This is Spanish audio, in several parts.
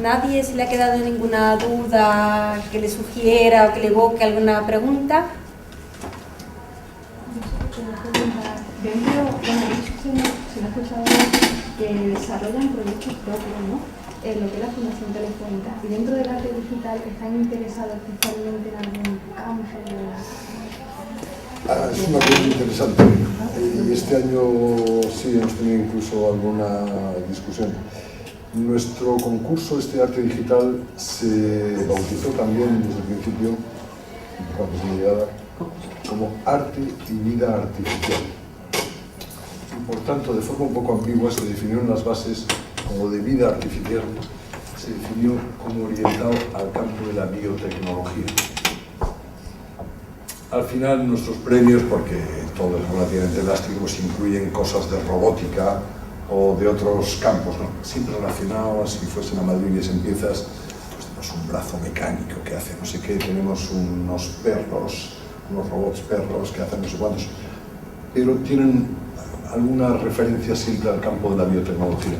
¿Nadie se le ha quedado ninguna duda que le sugiera o que le evoque alguna pregunta? Dentro, bueno, se nos ha escuchado que desarrollan proyectos propios, ¿no? En lo que es la Fundación Telefónica. Y dentro del arte digital, ¿están interesados especialmente en algún campo? Es una pregunta interesante. Y este año sí hemos tenido incluso alguna discusión. Nuestro concurso, este arte digital, se bautizó también desde el principio, cuando se llegaba, como arte y vida artificial. Y por tanto, de forma un poco ambigua, se definió en las bases como de vida artificial, se definió como orientado al campo de la biotecnología. Al final, nuestros premios, porque todo es relativamente elástico, pues incluyen cosas de robótica o de otros campos, ¿no? Siempre relacionados, si fuesen a Madrid y empiezas, pues tenemos un brazo mecánico que hace no sé qué, tenemos unos perros, unos robots perros que hacen no sé cuántos, pero tienen alguna referencia siempre al campo de la biotecnología.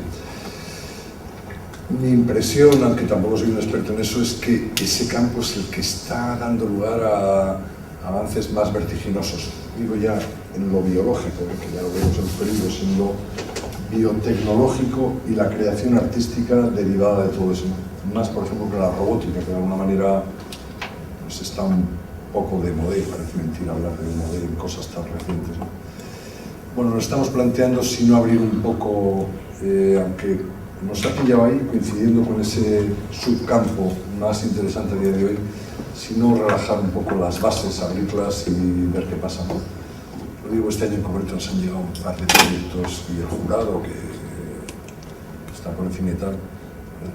Mi impresión, aunque tampoco soy un experto en eso, es que ese campo es el que está dando lugar a avances más vertiginosos. Digo ya en lo biológico, que ya lo vemos en los peligros, en lo biotecnológico y la creación artística derivada de todo eso. Más, por ejemplo, que la robótica, que de alguna manera pues está un poco de moda, parece mentira hablar de moda en cosas tan recientes, ¿no? Bueno, nos estamos planteando si no abrir un poco, aunque nos ha pillado ahí coincidiendo con ese subcampo más interesante a día de hoy, si no relajar un poco las bases, abrirlas y ver qué pasa, ¿no? Lo digo, este año en concreto nos han llegado un par de proyectos y el jurado que está por encima y tal,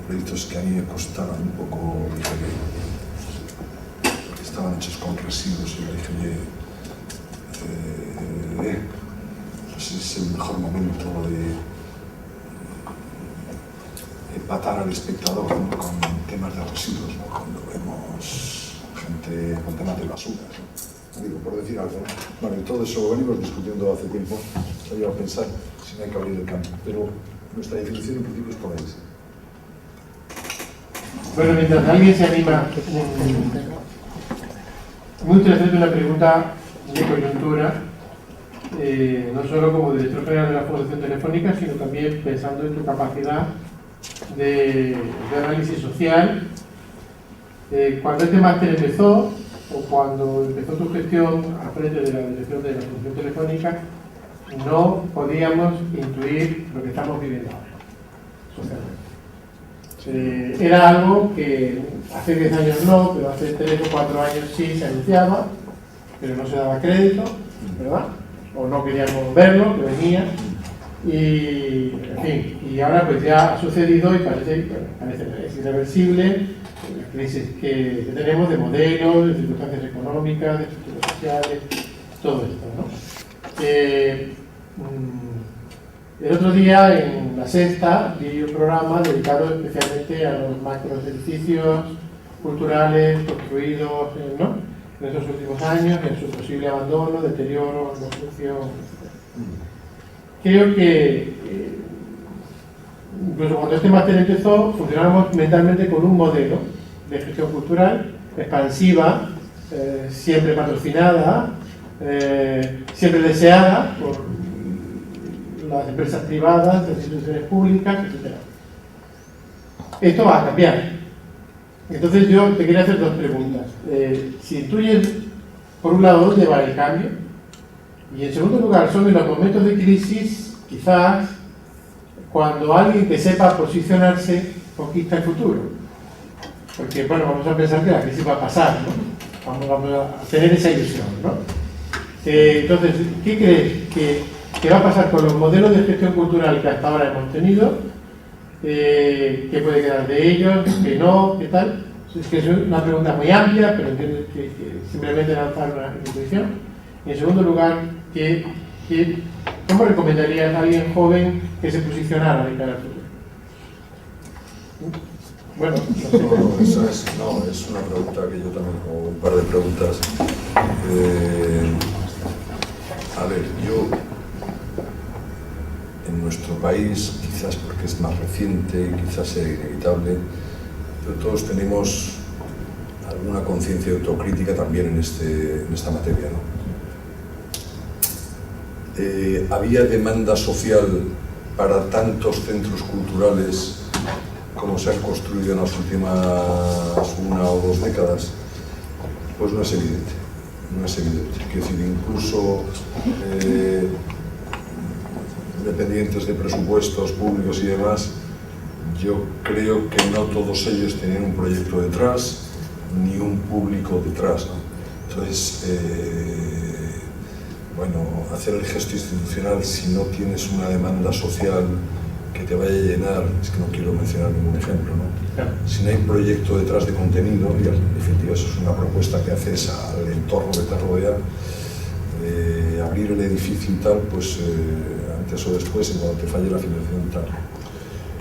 proyectos que a mí me costaron un poco, porque estaban hechos con residuos y le dije, oye, pues es el mejor momento de empatar al espectador, ¿no? Con temas de residuos, ¿no? Cuando vemos gente con temas de basura, ¿no? Digo, por decir algo, ¿no? Bueno, y todo eso lo venimos discutiendo hace tiempo, se ha llegado a pensar si no hay que abrir el campo, pero nuestra definición en principio es por ahí. Bueno, mientras alguien se anima, me gustaría hacerte una pregunta de coyuntura, no solo como director general de la Fundación Telefónica, sino también pensando en tu capacidad de análisis social. Cuando este máster empezó, o cuando empezó tu gestión al frente de la dirección de la Fundación Telefónica, no podíamos intuir lo que estamos viviendo ahora, socialmente. Era algo que hace 10 años no, pero hace 3 o 4 años sí se anunciaba, pero no se daba crédito, ¿verdad? O no queríamos verlo, que venía. Y, en fin, y ahora pues ya ha sucedido y parece es irreversible la crisis que tenemos de modelos, de circunstancias económicas, de estructuras sociales, todo esto, ¿no? El otro día en La Sexta vi un programa dedicado especialmente a los macros edificios culturales construidos, ¿no?, en estos últimos años, en su posible abandono, deterioro, construcción, etc. Creo que incluso cuando este máster empezó, funcionábamos mentalmente con un modelo de gestión cultural expansiva, siempre patrocinada, siempre deseada por las empresas privadas, las instituciones públicas, etc. Esto va a cambiar. Entonces yo te quería hacer 2 preguntas. Si intuyes, por un lado, dónde va el cambio, y en segundo lugar, son en los momentos de crisis, quizás, cuando alguien que sepa posicionarse conquista el futuro. Porque, bueno, vamos a pensar que la crisis va a pasar, ¿no? Vamos a tener esa ilusión, ¿no? Entonces, ¿qué crees que va a pasar con los modelos de gestión cultural que hasta ahora hemos tenido? ¿Qué puede quedar de ellos? ¿Qué no? ¿Qué tal? Es que es una pregunta muy amplia, pero entiendo que simplemente lanzar una intuición. Y en segundo lugar, ¿cómo recomendarías a alguien joven que se posicionara de cara al futuro? Bueno, no, es una pregunta que yo también, o un par de preguntas. A ver, yo en nuestro país, quizás porque es más reciente, quizás sea inevitable, pero todos tenemos alguna conciencia autocrítica también en esta materia, ¿no? ¿Había demanda social para tantos centros culturales como se han construido en las últimas 1 o 2 décadas? Pues no es evidente, no es evidente. Quiero decir, incluso dependientes de presupuestos públicos y demás, yo creo que no todos ellos tenían un proyecto detrás, ni un público detrás, ¿no? Entonces, bueno, hacer el gesto institucional si no tienes una demanda social que te vaya a llenar, es que no quiero mencionar ningún ejemplo, ¿no? Si no hay proyecto detrás de contenido, y en definitiva eso es una propuesta que haces al entorno que te rodea, abrir el edificio y tal, pues antes o después, y cuando te falle la financiación y tal.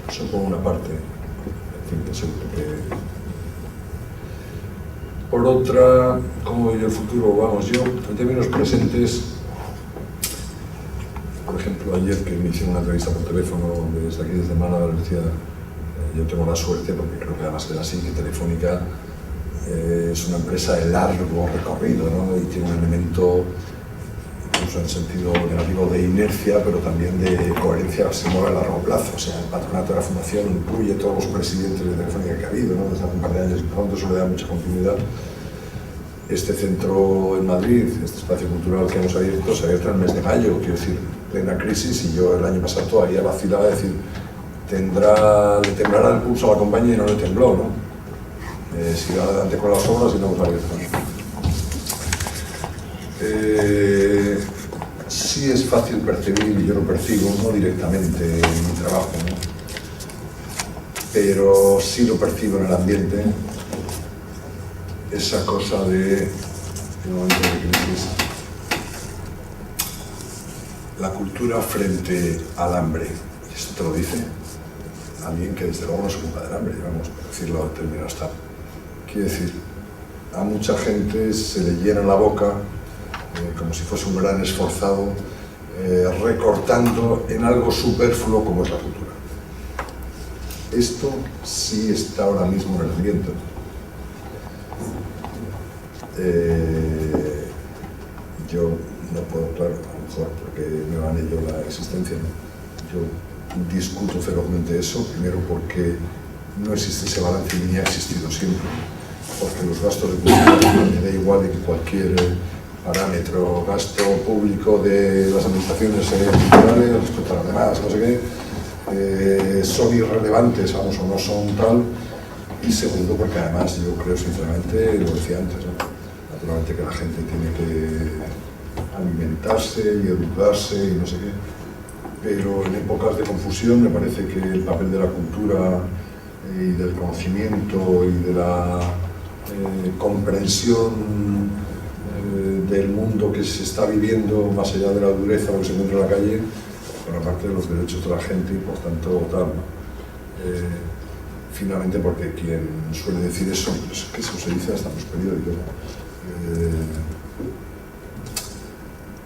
Eso por una parte, en fin, es que... Por otra, ¿cómo veo yo el futuro? Vamos, yo, en términos presentes, por ejemplo, ayer que me hicieron una entrevista por teléfono desde aquí, desde Málaga, decía, yo tengo la suerte, porque creo que además es así, que Telefónica es una empresa de largo recorrido, ¿no? Y tiene un elemento, incluso en sentido negativo, de inercia, pero también de coherencia, se mueve a largo plazo. O sea, el patronato de la fundación incluye todos los presidentes de Telefónica que ha habido, ¿no? Desde hace un par de años, y pronto eso le da mucha continuidad. Este centro en Madrid, este espacio cultural que hemos abierto, se abierto en el mes de mayo, quiero decir, plena crisis, y yo el año pasado todavía vacilaba de decir, le temblará el pulso a la compañía, y no le tembló, ¿no? Sigue adelante con las obras y no hemos abierto. Sí es fácil percibir, y yo lo percibo, no directamente en mi trabajo, ¿no? Pero sí lo percibo en el ambiente, esa cosa de momento de crisis, la cultura frente al hambre. Y esto te lo dice alguien que desde luego no se ocupa del hambre, vamos a decirlo al término hasta. Quiere decir, a mucha gente se le llena la boca como si fuese un gran esforzado, recortando en algo superfluo como es la cultura. Esto sí está ahora mismo en el ambiente. Yo no puedo, claro, a lo mejor porque me van ello la existencia, ¿no? Yo discuto ferozmente eso, primero porque no existe ese balance ni ha existido siempre, porque los gastos de cultura me da igual en cualquier parámetro, gasto público de las administraciones culturales respecto a las demás, no sé qué, son irrelevantes, vamos, o no son tal. Y segundo, porque además yo creo sinceramente, lo decía antes, ¿no? Naturalmente que la gente tiene que alimentarse y educarse y no sé qué, pero en épocas de confusión me parece que el papel de la cultura y del conocimiento y de la comprensión del mundo que se está viviendo más allá de la dureza que se encuentra en la calle, por la parte de los derechos de la gente y por tanto tal, ¿no? Finalmente, porque quien suele decir eso, pues, que eso se dice hasta en los periódicos,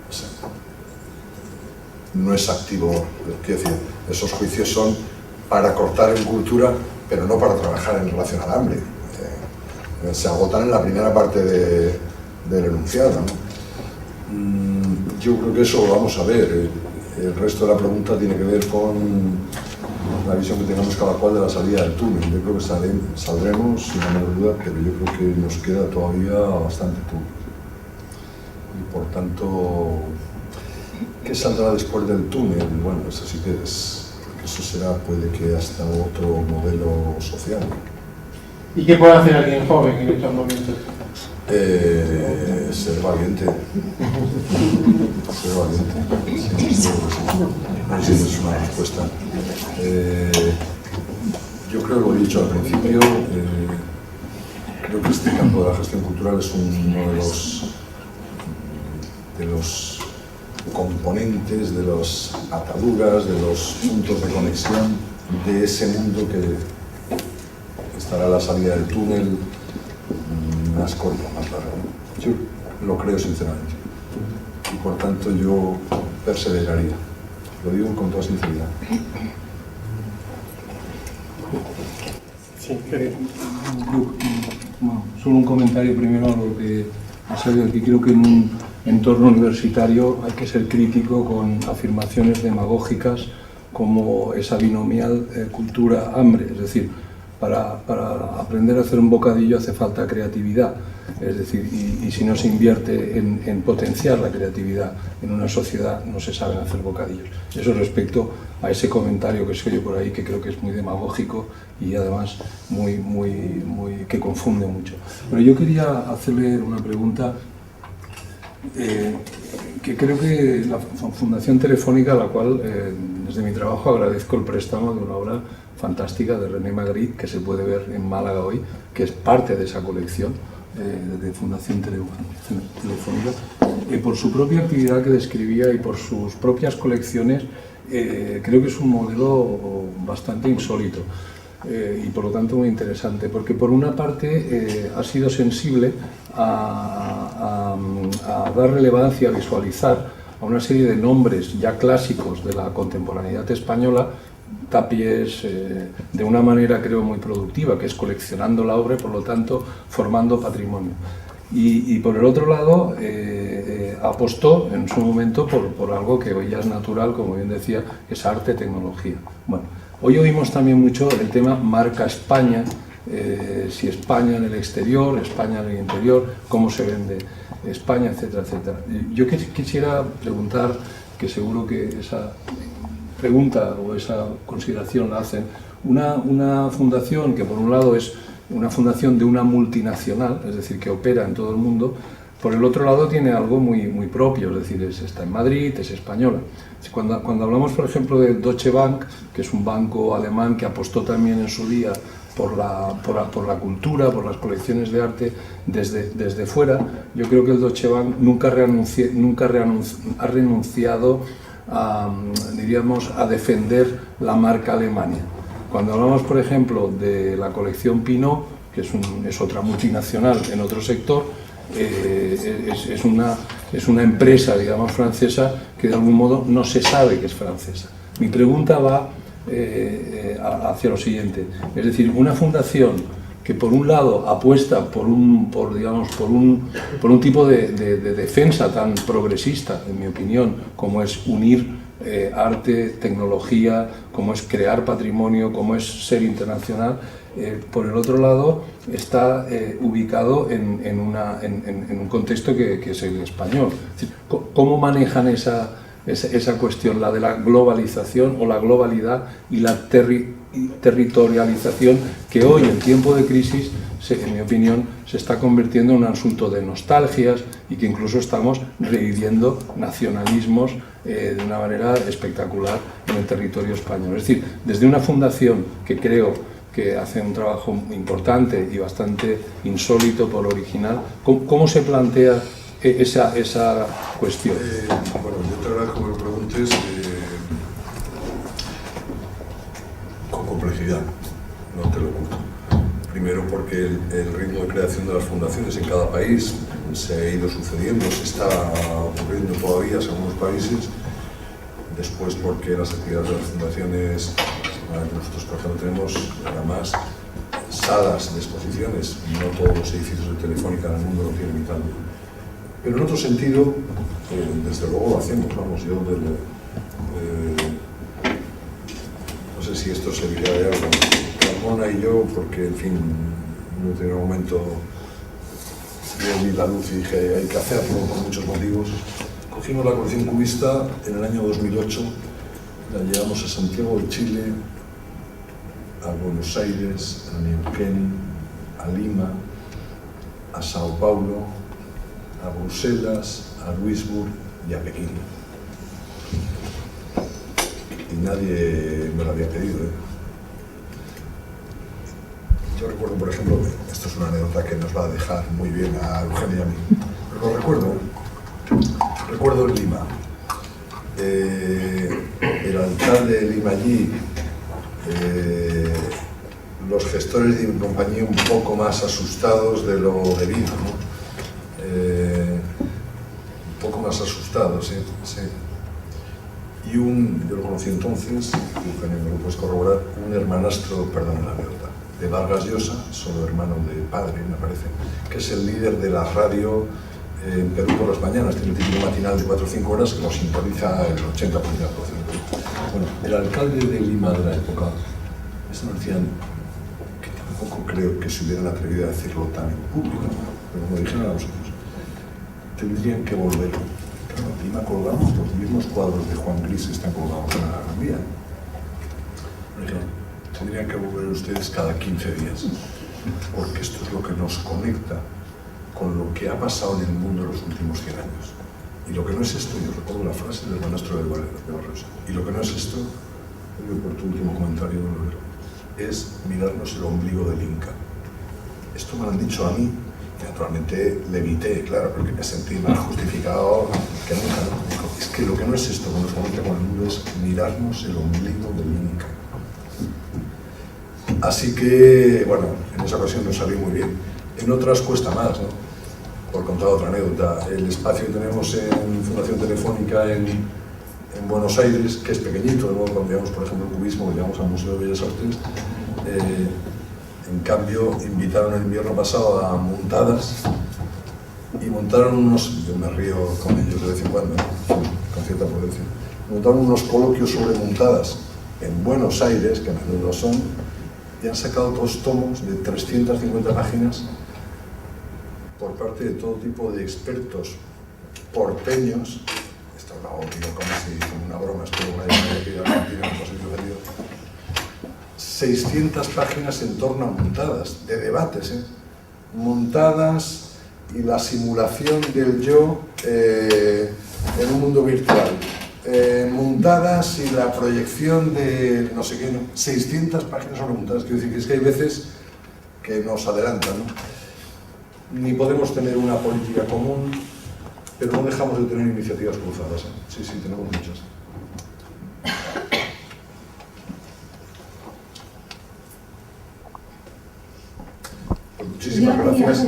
o sea, no es activo, quiero decir, esos juicios son para cortar en cultura, pero no para trabajar en relación al hambre. Se agotan en la primera parte del enunciado, ¿no? Yo creo que eso lo vamos a ver. El resto de la pregunta tiene que ver con la visión que tengamos cada cual de la salida del túnel. Yo creo que saldremos sin la menor duda, pero yo creo que nos queda todavía bastante túnel. Y por tanto, ¿qué saldrá después del túnel? Bueno, eso sí que es, porque eso será, puede que hasta otro modelo social. ¿Y qué puede hacer alguien joven en estos momentos? Ser valiente. Ser valiente. Sí, seguro que sí. No sé si es una respuesta. Yo creo que lo he dicho al principio, creo que este campo de la gestión cultural es uno de los componentes, de las ataduras, de los puntos de conexión de ese mundo que estará a la salida del túnel más corto, más largo. Yo lo creo sinceramente y por tanto yo perseveraría. Lo digo con toda sinceridad. Sí. Bueno, solo un comentario primero a lo que ha salido aquí. Creo que en un entorno universitario hay que ser crítico con afirmaciones demagógicas como esa binomial cultura-hambre. Es decir, para aprender a hacer un bocadillo hace falta creatividad. Es decir, y si no se invierte en potenciar la creatividad en una sociedad, no se saben hacer bocadillos. Eso respecto a ese comentario que se oye por ahí, que creo que es muy demagógico y además que confunde mucho. Pero yo quería hacerle una pregunta que creo que la Fundación Telefónica, a la cual desde mi trabajo agradezco el préstamo de una obra fantástica de René Magritte, que se puede ver en Málaga hoy, que es parte de esa colección de Fundación Telefónica, por su propia actividad que describía y por sus propias colecciones. Creo que es un modelo bastante insólito y por lo tanto muy interesante, porque por una parte ha sido sensible a dar relevancia, a visualizar a una serie de nombres ya clásicos de la contemporaneidad española, Tapies, de una manera creo muy productiva, que es coleccionando la obra y por lo tanto formando patrimonio. Y por el otro lado apostó en su momento por algo que hoy ya es natural, como bien decía, que es arte, tecnología. Bueno, hoy oímos también mucho el tema marca España, si España en el exterior, España en el interior, cómo se vende España, etcétera, etcétera. Yo quisiera preguntar, que seguro que esa pregunta o esa consideración la hacen, una fundación que por un lado es una fundación de una multinacional, es decir, que opera en todo el mundo, por el otro lado tiene algo muy propio, es decir, está en Madrid, es española. Cuando hablamos, por ejemplo, de Deutsche Bank, que es un banco alemán que apostó también en su día por la cultura, por las colecciones de arte desde fuera, yo creo que el Deutsche Bank nunca ha renunciado diríamos, a defender la marca Alemania. Cuando hablamos, por ejemplo, de la colección Pinot, que es otra multinacional en otro sector, es una empresa, digamos, francesa que de algún modo no se sabe que es francesa. Mi pregunta va hacia lo siguiente, es decir, una fundación que por un lado apuesta por un tipo de defensa tan progresista, en mi opinión, como es unir arte, tecnología, como es crear patrimonio, como es ser internacional, por el otro lado está ubicado en un contexto que es el español. Es decir, ¿cómo manejan esa cuestión, la de la globalización o la globalidad y la territorialización, que hoy en tiempo de crisis, en mi opinión, se está convirtiendo en un asunto de nostalgias y que incluso estamos reviviendo nacionalismos de una manera espectacular en el territorio español? Es decir, desde una fundación que creo que hace un trabajo importante y bastante insólito por original, ¿cómo se plantea esa cuestión? Bueno, yo te agradezco que me preguntes con complejidad, no te lo oculto. Primero porque el ritmo de creación de las fundaciones en cada país se ha ido sucediendo, se está ocurriendo todavía en algunos países. Después porque las actividades de las fundaciones, nosotros por ejemplo tenemos además salas de exposiciones, no todos los edificios de Telefónica en el mundo lo tienen y tal. Pero en otro sentido, desde luego lo hacemos, vamos, yo no sé si esto se dirá ya con Ramona y yo, porque en fin, en un determinado momento yo vi la luz y dije hay que hacerlo por muchos motivos. Cogimos la colección cubista en el año 2008, la llevamos a Santiago de Chile, a Buenos Aires, a Neuquén, a Lima, a Sao Paulo, a Bruselas, a Luisburg y a Pekín. Y nadie me lo había pedido. Yo recuerdo, por ejemplo, esto es una anécdota que nos va a dejar muy bien a Eugenia y a mí, pero lo recuerdo en Lima. El alcalde de Lima allí, los gestores de mi compañía un poco más asustados de lo debido, ¿no? Un poco más asustados, sí. Y yo lo conocí entonces, Eugenio me lo puedes corroborar, un hermanastro, perdón la anécdota, de Vargas Llosa, solo hermano de padre, me parece, que es el líder de la radio en Perú por las mañanas. Tiene un típico matinal de 4 o 5 horas que lo sintoniza el 80% de la población. Bueno, el alcalde de Lima de la época, eso nos decían que tampoco creo que se hubieran atrevido a decirlo tan en público, pero como dijeron a nosotros, tendrían que volver. Claro, en Lima colgamos los mismos cuadros de Juan Gris que están colgados en la Gran Vía. Tendrían que volver ustedes cada 15 días, porque esto es lo que nos conecta con lo que ha pasado en el mundo en los últimos 100 años. Y lo que no es esto, yo recuerdo la frase del maestro de Barreros, y lo que no es esto, por tu último comentario, es mirarnos el ombligo del Inca. Esto me lo han dicho a mí, y naturalmente le evité, claro, porque me sentí más justificado que nunca, ¿no? Dijo, es que lo que no es esto, que nos conecta con el mundo, es mirarnos el ombligo del Inca. Así que, bueno, en esa ocasión nos salió muy bien. En otras cuesta más, ¿no? Por contar otra anécdota, el espacio que tenemos en Fundación Telefónica en Buenos Aires, que es pequeñito, luego cuando llevamos, por ejemplo, el cubismo, que llevamos al Museo de Bellas Artes, en cambio, invitaron el invierno pasado a Muntadas y montaron unos, yo me río con ellos de vez en cuando, con cierta prudencia, montaron unos coloquios sobre Muntadas en Buenos Aires, que a menudo son, y han sacado 2 tomos de 350 páginas por parte de todo tipo de expertos porteños. Esto lo digo como una broma, espero que haya aquí a Argentina, no soy ofendido. 600 páginas en torno a Muntadas, de debates, Muntadas y la simulación del yo en un mundo virtual. Muntadas y la proyección de no sé qué, ¿no? 600 páginas sobre Muntadas. Quiero decir que es que hay veces que nos adelantan, ¿no? Ni podemos tener una política común, pero no dejamos de tener iniciativas cruzadas, ¿eh? Sí, sí, tenemos muchas. Pues muchísimas gracias.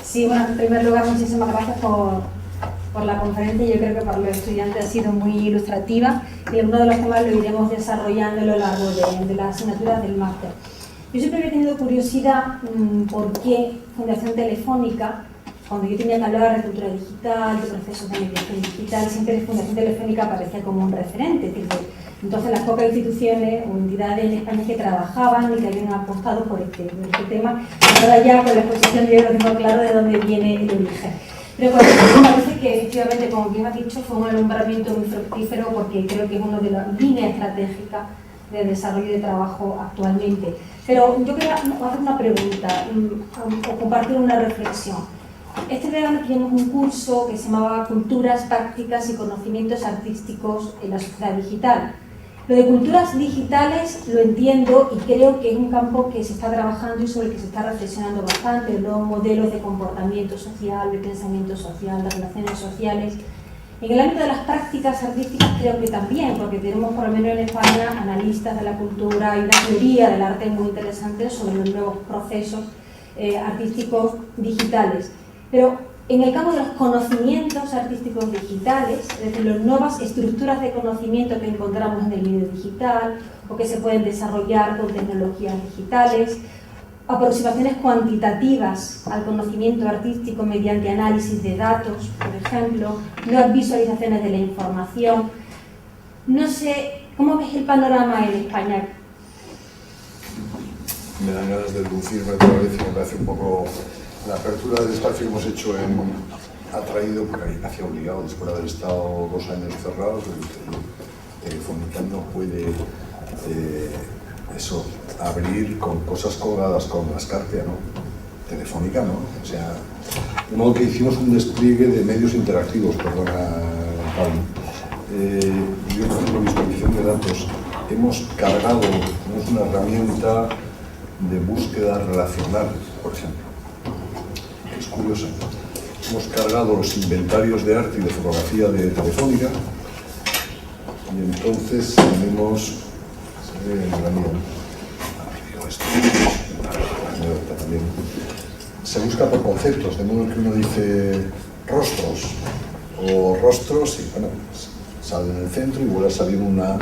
Sí, bueno, en primer lugar, muchísimas gracias por la conferencia. Yo creo que para los estudiantes ha sido muy ilustrativa y algunos de los temas lo iremos desarrollando a lo largo de las asignaturas del máster. Yo siempre había tenido curiosidad por qué Fundación Telefónica, cuando yo tenía que hablar de cultura digital, de procesos de mediación digital, siempre Fundación Telefónica aparecía como un referente. Es decir, entonces las pocas instituciones o entidades en España que trabajaban y que habían apostado por este tema, ahora ya con la exposición yo lo tengo claro de dónde viene el origen. Pero bueno, me parece que efectivamente, como bien has dicho, fue un alumbramiento muy fructífero porque creo que es una de las líneas estratégicas de desarrollo de trabajo actualmente. Pero yo quería hacer una pregunta o compartir una reflexión. Este verano tuvimos un curso que se llamaba Culturas, Prácticas y Conocimientos Artísticos en la Sociedad Digital. Lo de culturas digitales lo entiendo y creo que es un campo que se está trabajando y sobre el que se está reflexionando bastante, los modelos de comportamiento social, de pensamiento social, de relaciones sociales. En el ámbito de las prácticas artísticas creo que también, porque tenemos por lo menos en España analistas de la cultura y una teoría del arte muy interesante sobre los nuevos procesos artísticos digitales. Pero en el campo de los conocimientos artísticos digitales, es decir, las nuevas estructuras de conocimiento que encontramos en el medio digital o que se pueden desarrollar con tecnologías digitales, aproximaciones cuantitativas al conocimiento artístico mediante análisis de datos, por ejemplo, nuevas visualizaciones de la información. No sé, ¿cómo ves el panorama en España? Me dan ganas de lucirme otra vez y me parece un poco... La apertura del espacio que hemos hecho ha traído, porque hay casi obligado, después de haber estado 2 años cerrados, Telefónica no puede abrir con cosas colgadas con la escarpia, ¿no? Telefónica no. O sea, de modo que hicimos un despliegue de medios interactivos, perdona, Pablo. Yo, por ejemplo, visualización de datos, hemos cargado, tenemos una herramienta de búsqueda relacional, por ejemplo. Es curioso. Hemos cargado los inventarios de arte y de fotografía de Telefónica y entonces tenemos se busca por conceptos, de modo que uno dice rostros o rostros y bueno, sale en el centro y vuelve a salir una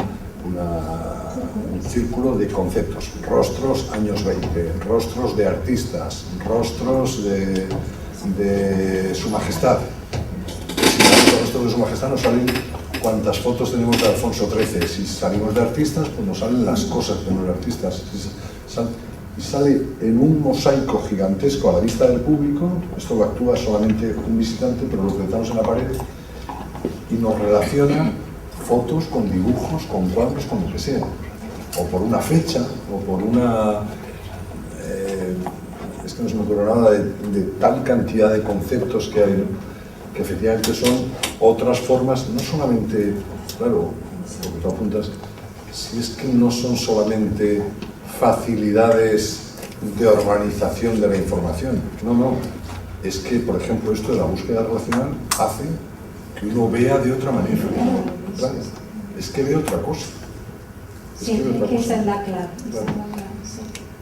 círculo de conceptos, rostros años 20, rostros de artistas, rostros de Su Majestad. Si hablamos de rostros de Su Majestad nos salen cuántas fotos tenemos de Alfonso XIII. Si salimos de artistas, pues nos salen las cosas de los artistas. Y sale en un mosaico gigantesco a la vista del público. Esto lo actúa solamente un visitante, pero lo proyectamos en la pared y nos relaciona fotos con dibujos, con cuadros, con lo que sea, o por una fecha, o por una... es que no se me ocurre nada de tal cantidad de conceptos que hay, ¿no? Que efectivamente son otras formas, no solamente, claro, lo que tú apuntas, si es que no son solamente facilidades de organización de la información, no, es que, por ejemplo, esto de la búsqueda relacional hace que uno vea de otra manera, claro, es que ve otra cosa. Sí, es que esa es la clave.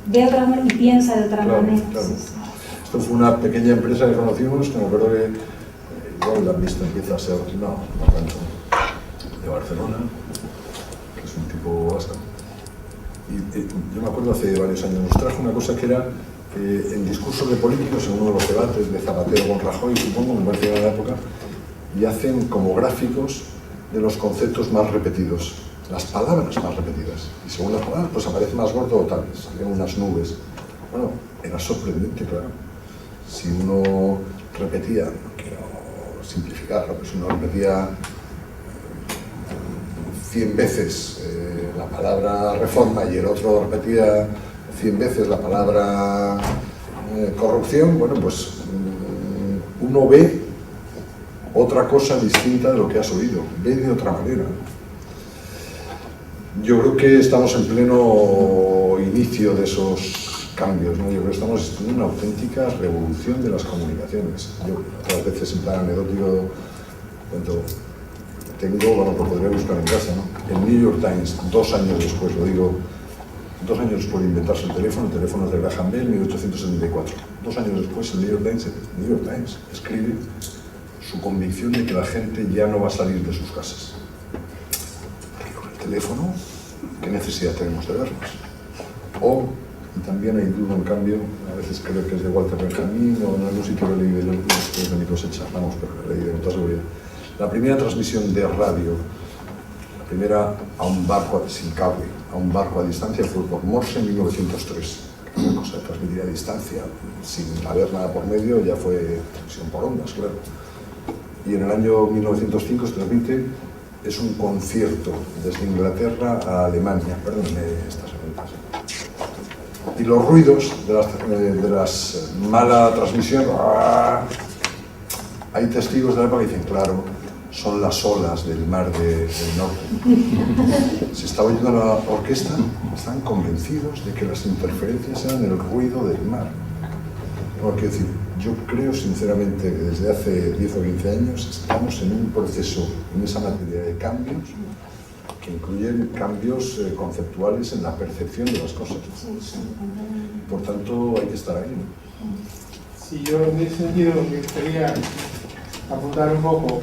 Ve de otra manera y piensa de otra manera. Claro. Sí. Esto fue una pequeña empresa que conocimos, que me acuerdo que igual la han visto, empieza a ser, no tanto, de Barcelona, que es un tipo vasco. Y yo me acuerdo hace varios años, nos trajo una cosa que era en discursos de políticos, en uno de los debates de Zapatero con Rajoy, supongo, me parece que era de la época, y hacen como gráficos de los conceptos más repetidos, las palabras más repetidas. Y según las palabras, pues aparece más gordo o tal, salen unas nubes. Bueno, era sorprendente, claro. Si uno repetía, no quiero simplificarlo, pero si uno repetía 100 veces la palabra reforma y el otro repetía 100 veces la palabra corrupción, bueno, pues uno ve otra cosa distinta de lo que has oído, ve de otra manera. Yo creo que estamos en pleno inicio de esos cambios, ¿no? Yo creo que estamos en una auténtica revolución de las comunicaciones. Yo otras veces en plan anecdótico cuento, bueno, lo podría buscar en casa, ¿no? El New York Times, 2 años después, lo digo, 2 años después de inventarse el teléfono es de Graham Bell, 1874. 2 años después el New York Times escribe su convicción de que la gente ya no va a salir de sus casas. Y con el teléfono, ¿qué necesidad tenemos de vernos? Y también hay duda, en cambio, a veces creo que es de Walter Benjamin o en algún sitio lo leí de mi cosecha, vamos, pero lo leí de toda seguridad. La primera transmisión de radio, la primera a un barco sin cable, a un barco a distancia, fue por Morse en 1903. Una cosa de transmitir a distancia, sin haber nada por medio, ya fue transmisión por ondas, claro. Y en el año 1905 se transmite, es un concierto desde Inglaterra a Alemania, perdónenme estas preguntas. Y los ruidos de las mala transmisión, hay testigos de la época que dicen, claro, son las olas del mar del norte. Se está oyendo la orquesta, están convencidos de que las interferencias eran el ruido del mar. No, quiero decir, yo creo sinceramente que desde hace 10 o 15 años estamos en un proceso en esa materia de cambios que incluyen cambios conceptuales en la percepción de las cosas. Por tanto, hay que estar ahí, ¿no? Sí, yo en ese sentido me gustaría apuntar un poco,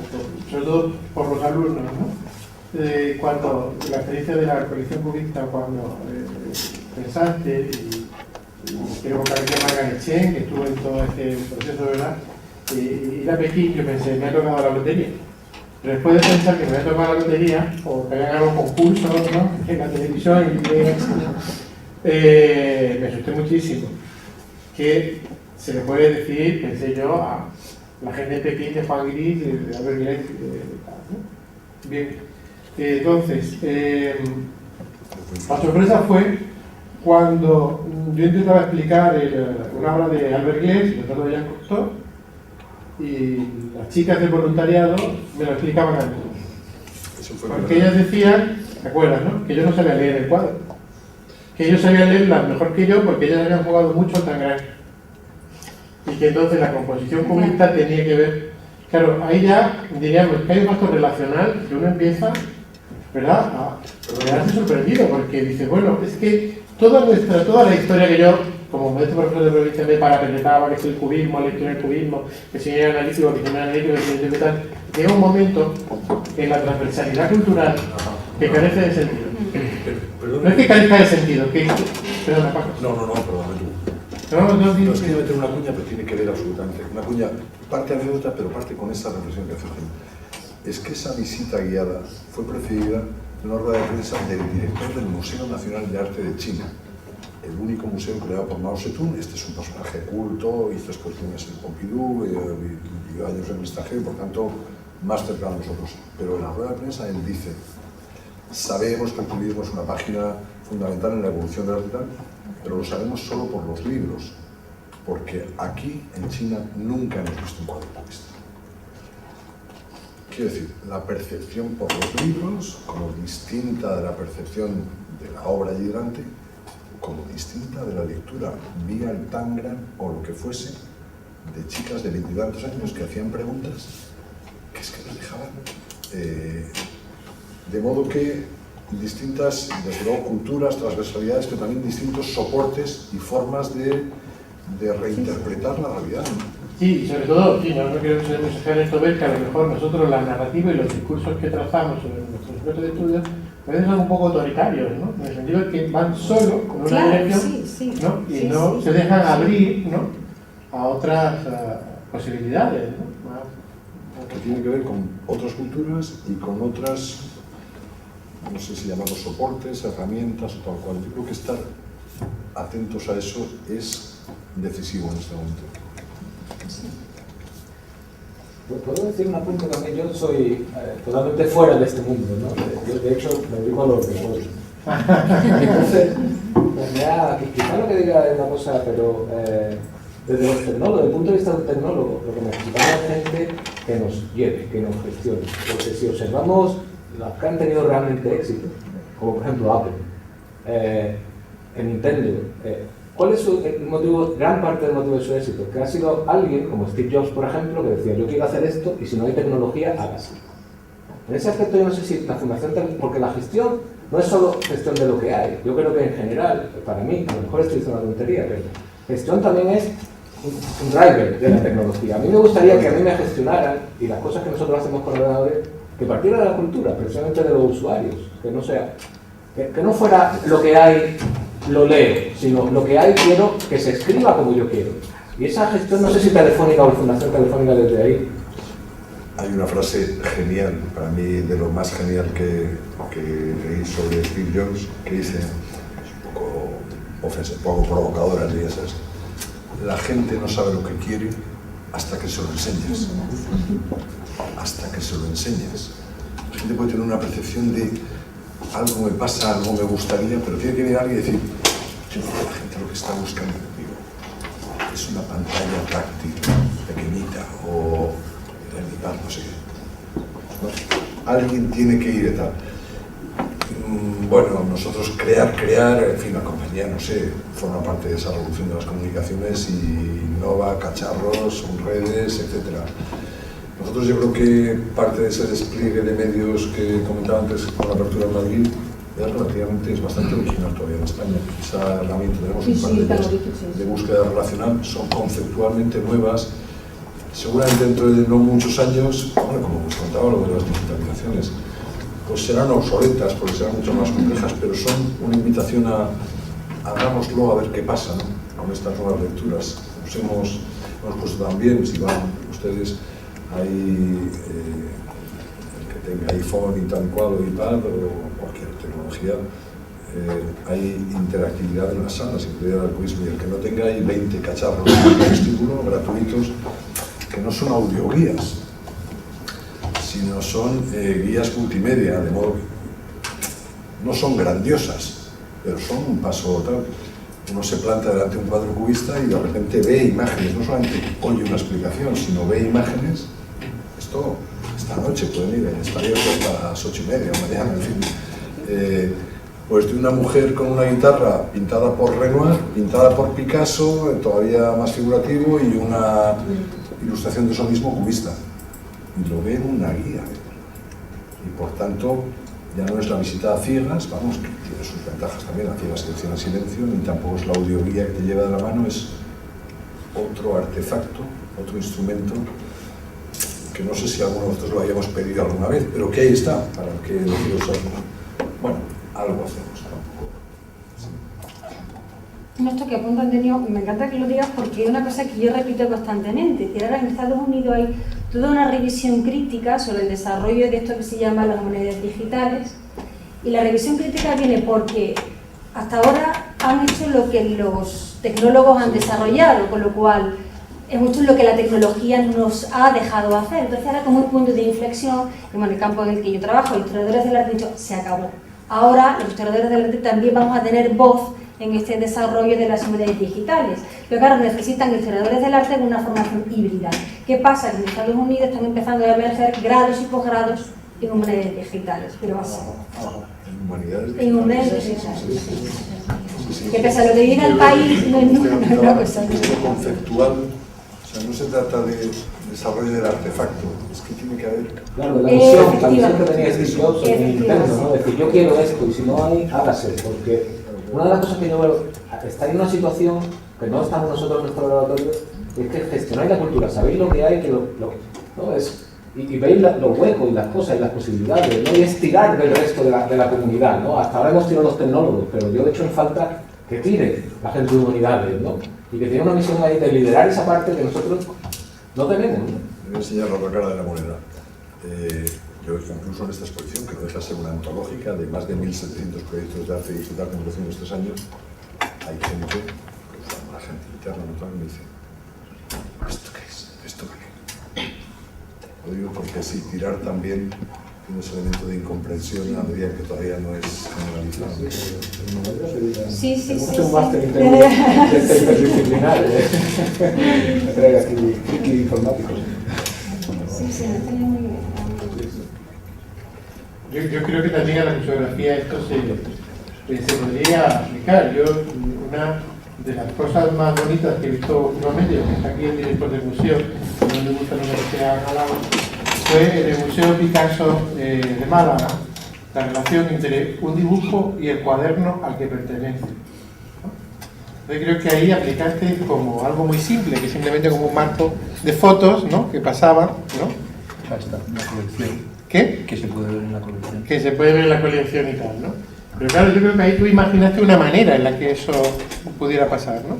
sobre todo por los alumnos, ¿no? Cuando la experiencia de la colección cubista, cuando pensaste, y creo que había Margaret Chen, que estuvo en todo este proceso, ¿verdad? Y ir a Pekín, yo pensé, me ha tocado la lotería. Pero después de pensar que me había tocado la lotería, o que había ganado concursos, ¿no? En la televisión, me asusté muchísimo. Que se le puede decir, pensé yo, a la gente de Pekín, de Juan Gris, de Albert Gris, ¿no? Bien. Entonces, la sorpresa fue cuando yo intentaba explicar una obra de Albert Gles, Leonardo de Jean Cocteau, y las chicas del voluntariado me lo explicaban a mí. Porque ellas decían, ¿te acuerdas, no? Que yo no sabía leer el cuadro. Que ellos sabían leerla mejor que yo porque ellas habían jugado mucho al Tangram. Y que entonces la composición cubista tenía que ver. Claro, ahí ya diríamos que hay un factor relacional que uno empieza, ¿verdad?, a quedarse sorprendido porque dice, bueno, es que toda la historia que yo, como maestro profesor de provincia, me parapenetraba, que es el cubismo, la historia del cubismo, que si era analítico, que si no era analítico, que si no tal, llega un momento en la transversalidad cultural que carece de sentido. Perdón No es que carezca de sentido, que... Perdona, Paco. No, perdóname tú. No, Es que meter una cuña, pero tiene que ver absolutamente. Una cuña, parte anécdota, pero parte con esa reflexión que hace Eugenio. Es que esa visita guiada fue precedida de una rueda de prensa del director del Museo Nacional de Arte de China, el único museo creado por Mao Zedong. Este es un personaje culto, hizo exposiciones en Pompidou, vivió años en el extranjero y por tanto más cercano a nosotros. Pero en la rueda de prensa él dice: sabemos que el turismo es una página fundamental en la evolución de la ciudad, pero lo sabemos solo por los libros, porque aquí en China nunca hemos visto un cuadro cubista. Quiero decir, la percepción por los libros, como distinta de la percepción de la obra allí delante, como distinta de la lectura vía el Tangram o lo que fuese, de chicas de 20 y tantos años que hacían preguntas que es que nos dejaban. De modo que distintas, desde luego, culturas, transversalidades, pero también distintos soportes y formas de reinterpretar la realidad. Sí, y sobre todo, sí, no quiero ser muy exagerado esto, ver que a lo mejor nosotros la narrativa y los discursos que trazamos sobre nuestros objetos de estudio a veces son un poco autoritarios, ¿no? En el sentido de que van solo con una dirección, ¿no? Y no se dejan abrir, ¿no?, a otras posibilidades, ¿no? Que tiene que ver con otras culturas y con otras, no sé si llamarlos soportes, herramientas o tal cual. Yo creo que estar atentos a eso es decisivo en este momento. Puedo decir un apunte también. Yo soy totalmente fuera de este mundo, ¿no? Yo, de hecho, me dedico a los videojuegos. Entonces, quizá lo que diga es una cosa, pero desde los tecnólogos, desde el punto de vista de un tecnólogo, lo que necesitamos es gente que nos lleve, que nos gestione. Porque si observamos los que han tenido realmente éxito, como por ejemplo Apple, Nintendo, ¿cuál es el motivo, gran parte del motivo de su éxito? Que ha sido alguien, como Steve Jobs, por ejemplo, que decía: yo quiero hacer esto y si no hay tecnología, hágase. En ese aspecto yo no sé si la fundación, porque la gestión no es solo gestión de lo que hay. Yo creo que en general, para mí, a lo mejor estoy diciendo una tontería, pero gestión también es un driver de la tecnología. A mí me gustaría que a mí me gestionaran, y las cosas que nosotros hacemos con ordenadores, que partiera de la cultura, precisamente de los usuarios, que no sea, que no fuera lo que hay, lo leo, sino lo que hay quiero que se escriba como yo quiero. Y esa gestión, no sé si Telefónica o Fundación Telefónica desde ahí. Hay una frase genial, para mí de lo más genial que leí sobre Steve Jobs, que dice, un poco provocadora, diría esas: la gente no sabe lo que quiere hasta que se lo enseñas. Hasta que se lo enseñas. La gente puede tener una percepción de algo me pasa, algo me gustaría, pero tiene que venir alguien y decir: la gente lo que está buscando, digo, es una pantalla táctil, pequeñita, o realidad, no sé qué. ¿No? Alguien tiene que ir y tal. Bueno, nosotros crear, en fin, la compañía, no sé, forma parte de esa revolución de las comunicaciones y innova cacharros, son redes, etc. Nosotros, yo creo que parte de ese despliegue de medios que comentaba antes con la apertura de Madrid es bastante original todavía en España. Esa herramienta, tenemos un par de ellas de búsqueda relacional, son conceptualmente nuevas. Seguramente dentro de no muchos años, bueno, como os contaba, lo de las digitalizaciones, pues serán obsoletas porque serán mucho más complejas, pero son una invitación a hagámoslo, a ver qué pasa, ¿no?, con estas nuevas lecturas. Nos hemos puesto también, si van ustedes, hay el que tenga iPhone y tal cual, o iPad o cualquier tecnología, hay interactividad en las salas, incluida el quiz, y el que no tenga, hay 20 cacharros de estímulo gratuitos que no son audioguías, sino son guías multimedia, de modo que no son grandiosas, pero son un paso tal. Uno se planta delante de un cuadro cubista y de repente ve imágenes, no solamente oye una explicación, sino ve imágenes. Esto, esta noche pueden ir, está abierto hasta las 8:30 o mañana, en fin. Pues de una mujer con una guitarra pintada por Renoir, pintada por Picasso, todavía más figurativo, y una ilustración de eso mismo cubista. Y lo ve en una guía. Y por tanto, ya no es la visita a ciegas, vamos, que tiene sus ventajas también, a ciegas que tiene silencio, ni tampoco es la audioguía que te lleva de la mano, es otro artefacto, otro instrumento, que no sé si alguno de nosotros lo hayamos pedido alguna vez, pero que ahí está, para el que lo quiera usar. Bueno, algo hacemos, tampoco. No, esto que apunta Antonio, me encanta que lo digas porque es una cosa que yo repito constantemente. Es decir, ahora en Estados Unidos hay toda una revisión crítica sobre el desarrollo de esto que se llama las monedas digitales, y la revisión crítica viene porque hasta ahora han hecho lo que los tecnólogos han desarrollado, con lo cual es mucho lo que la tecnología nos ha dejado hacer. Entonces ahora como un punto de inflexión, como en el campo en el que yo trabajo, los historiadores del arte han dicho, se acabó. Ahora los historiadores del arte también vamos a tener voz en este desarrollo de las monedas digitales. Pero claro, necesitan historiadores del arte en una formación híbrida. ¿Qué pasa? Que en Estados Unidos están empezando a emerger grados y posgrados en humanidades digitales, pero así. En humanidades En humanidades digitales. digitales. Que pese a lo que diga el país, no es una cosa. Conceptual, o sea, no se trata de desarrollo del artefacto, es que tiene que haber... Claro, la visión que tenía Steve Jobs en el interno, ¿no? Es decir, yo quiero esto y si no hay, hágase, porque una de las cosas que yo veo, está en una situación que no estamos nosotros en nuestro laboratorio, es que gestionáis la cultura, sabéis lo que hay, que ¿no? Y veis los huecos y las cosas y las posibilidades, ¿no? Y es tirar del resto de la comunidad, ¿no? Hasta ahora hemos tirado los tecnólogos, pero yo de hecho en falta que tire la gente de humanidades, ¿no? Y que tiene una misión ahí de liderar esa parte que nosotros no tenemos, ¿no? Voy a enseñar la otra cara de la moneda. Yo incluso en esta exposición, que no deja de ser una antológica de más de 1.700 proyectos de arte digital que hemos hecho en estos años, hay gente, incluso la gente interna, ¿no? Me dice, ¿esto qué es? ¿Esto qué es? Lo digo porque si tirar también tiene ese elemento de incomprensión a medida que todavía no es generalizado. Sí. Mucho un máster interdisciplinar, traer aquí friki informáticos. Sí, no estaría muy bien. Yo creo que también a la museografía esto se podría aplicar. Una de las cosas más bonitas que he visto últimamente, que está aquí el director del museo, donde me gusta la Universidad de Málaga, fue en el Museo Picasso de Málaga, la relación entre un dibujo y el cuaderno al que pertenece, ¿no? Yo creo que ahí aplicaste como algo muy simple, que simplemente como un marco de fotos, ¿no? Que pasaban, ¿no? Ahí está, una colección. ¿Qué? Que se puede ver en la colección. Que se puede ver en la colección y tal, ¿no? Pero claro, yo creo que ahí tú imaginaste una manera en la que eso pudiera pasar, ¿no?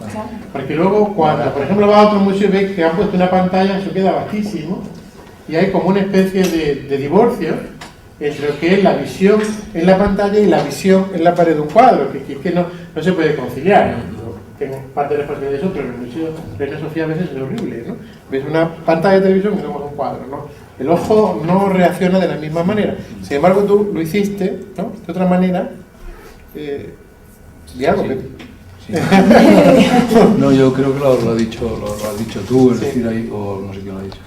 Porque luego cuando, por ejemplo, vas a otro museo y ves que han puesto una pantalla, eso queda vastísimo, y hay como una especie de divorcio entre lo que es la visión en la pantalla y la visión en la pared de un cuadro, que no se puede conciliar, ¿no? Tengo parte de la responsabilidad de eso, pero en el museo Reina Sofía a veces es horrible, ¿no? Ves una pantalla de televisión y luego un cuadro, ¿no? El ojo no reacciona de la misma manera. Sin embargo, tú lo hiciste, ¿no? De otra manera. ¿Y algo? Sí. No, yo creo que lo has dicho tú, es decir, ahí, o no sé quién lo ha dicho.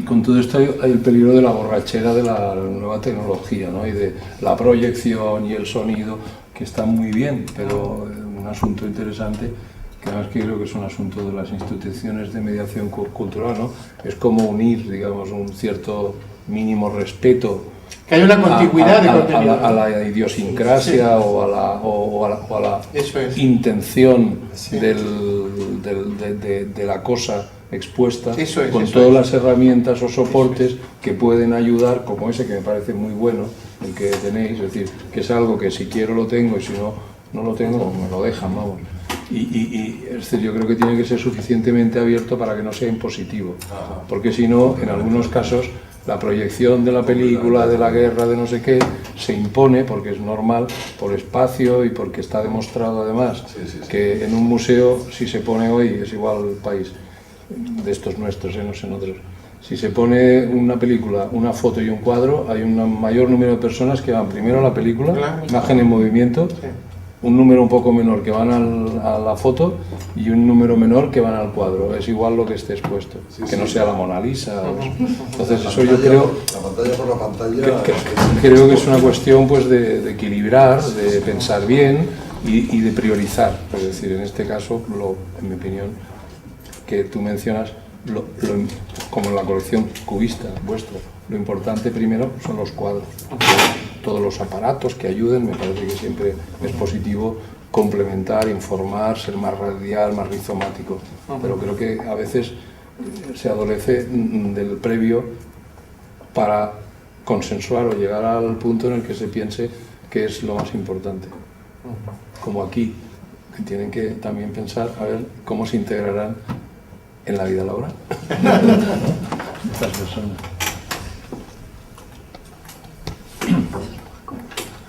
Con todo esto hay el peligro de la borrachera de la nueva tecnología, ¿no? Y de la proyección y el sonido, que está muy bien, pero un asunto interesante, que además que creo que es un asunto de las instituciones de mediación cultural, ¿no? Es como unir, digamos, un cierto mínimo respeto, que hay una contigüidad de contenido, a la idiosincrasia, sí, o a la intención, sí, de la cosa expuesta, con todas las herramientas o soportes que pueden ayudar, como ese que me parece muy bueno, el que tenéis, es decir, que es algo que si quiero lo tengo y si no lo tengo, me lo dejan, vamos. Y es decir, yo creo que tiene que ser suficientemente abierto para que no sea impositivo, porque si no, en algunos casos, la proyección de la película, de la guerra, de no sé qué, se impone, porque es normal, por espacio y porque está demostrado además que en un museo, si se pone hoy, es igual el país, de estos nuestros, no sé en otros, si se pone una película, una foto y un cuadro, hay un mayor número de personas que van primero a la película, imagen en movimiento, un número un poco menor que van a la foto y un número menor que van al cuadro. Es igual lo que esté expuesto, que no sea la Mona Lisa. Entonces eso yo creo... La pantalla por la pantalla... Creo que es una cuestión pues de equilibrar, de pensar bien y de priorizar. Es decir, en este caso, en mi opinión, que tú mencionas, como en la colección cubista vuestra, lo importante primero son los cuadros. Todos los aparatos que ayuden, me parece que siempre es positivo complementar, informar, ser más radial, más rizomático. Pero creo que a veces se adolece del previo para consensuar o llegar al punto en el que se piense que es lo más importante. Como aquí, que tienen que también pensar a ver cómo se integrarán en la vida laboral estas personas.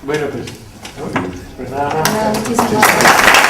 Bueno, pues nada más. Muchísimas gracias.